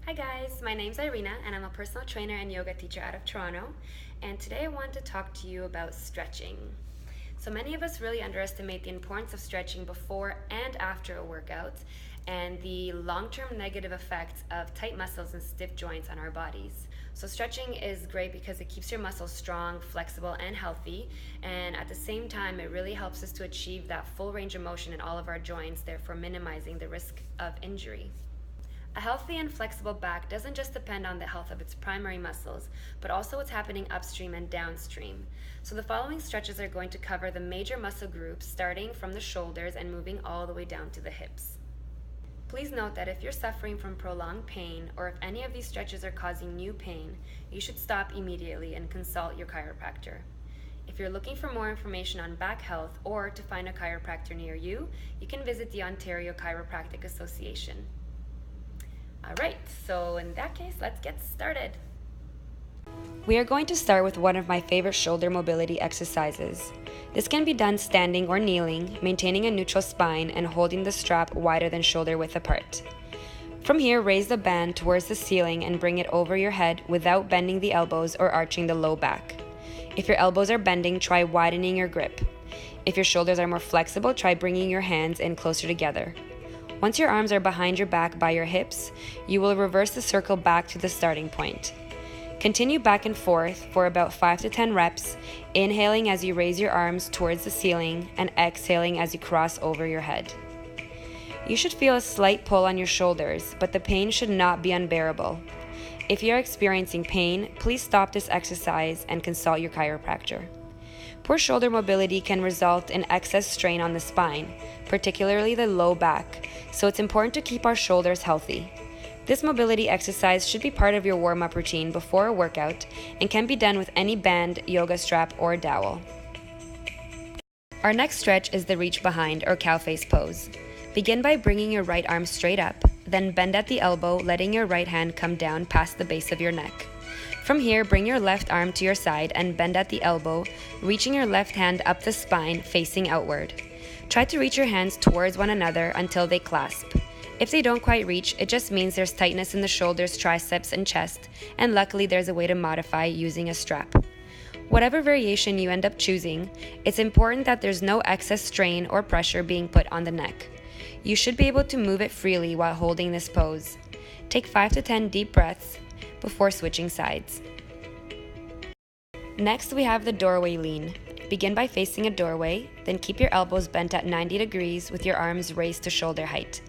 Hi guys, my name's Irina and I'm a personal trainer and yoga teacher out of Toronto, and today I want to talk to you about stretching. So many of us really underestimate the importance of stretching before and after a workout and the long-term negative effects of tight muscles and stiff joints on our bodies. So stretching is great because it keeps your muscles strong, flexible, and healthy, and at the same time it really helps us to achieve that full range of motion in all of our joints, therefore minimizing the risk of injury. A healthy and flexible back doesn't just depend on the health of its primary muscles, but also what's happening upstream and downstream. So the following stretches are going to cover the major muscle groups, starting from the shoulders and moving all the way down to the hips. Please note that if you're suffering from prolonged pain, or if any of these stretches are causing new pain, you should stop immediately and consult your chiropractor. If you're looking for more information on back health or to find a chiropractor near you, you can visit the Ontario Chiropractic Association. Alright, so in that case, let's get started. We are going to start with one of my favorite shoulder mobility exercises. This can be done standing or kneeling, maintaining a neutral spine and holding the strap wider than shoulder width apart. From here, raise the band towards the ceiling and bring it over your head without bending the elbows or arching the low back. If your elbows are bending, try widening your grip. If your shoulders are more flexible, try bringing your hands in closer together. Once your arms are behind your back by your hips, you will reverse the circle back to the starting point. Continue back and forth for about 5 to 10 reps, inhaling as you raise your arms towards the ceiling and exhaling as you cross over your head. You should feel a slight pull on your shoulders, but the pain should not be unbearable. If you are experiencing pain, please stop this exercise and consult your chiropractor. Poor shoulder mobility can result in excess strain on the spine, particularly the low back, so it's important to keep our shoulders healthy. This mobility exercise should be part of your warm-up routine before a workout and can be done with any band, yoga strap, or dowel. Our next stretch is the reach behind or cow face pose. Begin by bringing your right arm straight up, then bend at the elbow, letting your right hand come down past the base of your neck. From here, bring your left arm to your side and bend at the elbow, reaching your left hand up the spine, facing outward. Try to reach your hands towards one another until they clasp. If they don't quite reach, it just means there's tightness in the shoulders, triceps, and chest, and luckily there's a way to modify using a strap. Whatever variation you end up choosing, it's important that there's no excess strain or pressure being put on the neck. You should be able to move it freely while holding this pose. Take 5 to 10 deep breaths before switching sides. Next, we have the doorway lean. Begin by facing a doorway, then keep your elbows bent at 90 degrees with your arms raised to shoulder height.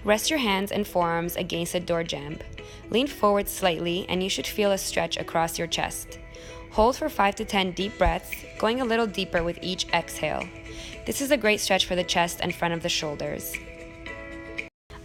Rest your hands and forearms against a door jamb. Lean forward slightly and you should feel a stretch across your chest. Hold for 5 to 10 deep breaths, going a little deeper with each exhale. This is a great stretch for the chest and front of the shoulders.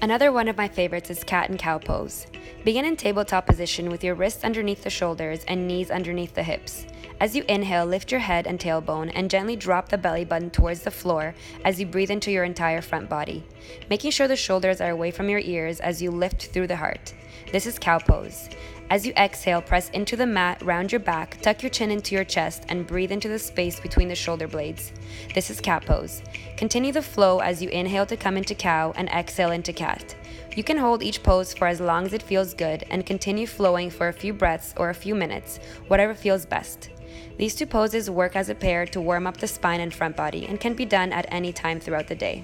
Another one of my favorites is cat and cow pose. Begin in tabletop position with your wrists underneath the shoulders and knees underneath the hips. As you inhale, lift your head and tailbone and gently drop the belly button towards the floor as you breathe into your entire front body, making sure the shoulders are away from your ears as you lift through the heart. This is cow pose. As you exhale, press into the mat, round your back, tuck your chin into your chest, and breathe into the space between the shoulder blades. This is cat pose. Continue the flow as you inhale to come into cow and exhale into cat. You can hold each pose for as long as it feels good and continue flowing for a few breaths or a few minutes, whatever feels best. These two poses work as a pair to warm up the spine and front body and can be done at any time throughout the day.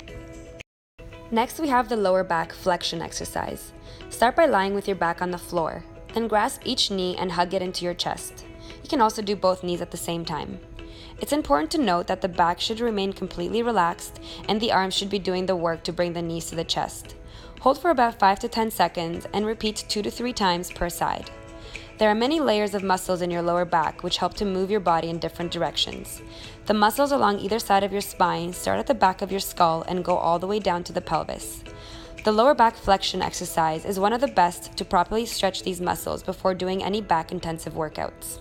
Next, we have the lower back flexion exercise. Start by lying with your back on the floor. Then grasp each knee and hug it into your chest. You can also do both knees at the same time. It's important to note that the back should remain completely relaxed and the arms should be doing the work to bring the knees to the chest. Hold for about 5 to 10 seconds and repeat 2 to 3 times per side. There are many layers of muscles in your lower back which help to move your body in different directions. The muscles along either side of your spine start at the back of your skull and go all the way down to the pelvis. The lower back flexion exercise is one of the best to properly stretch these muscles before doing any back intensive workouts.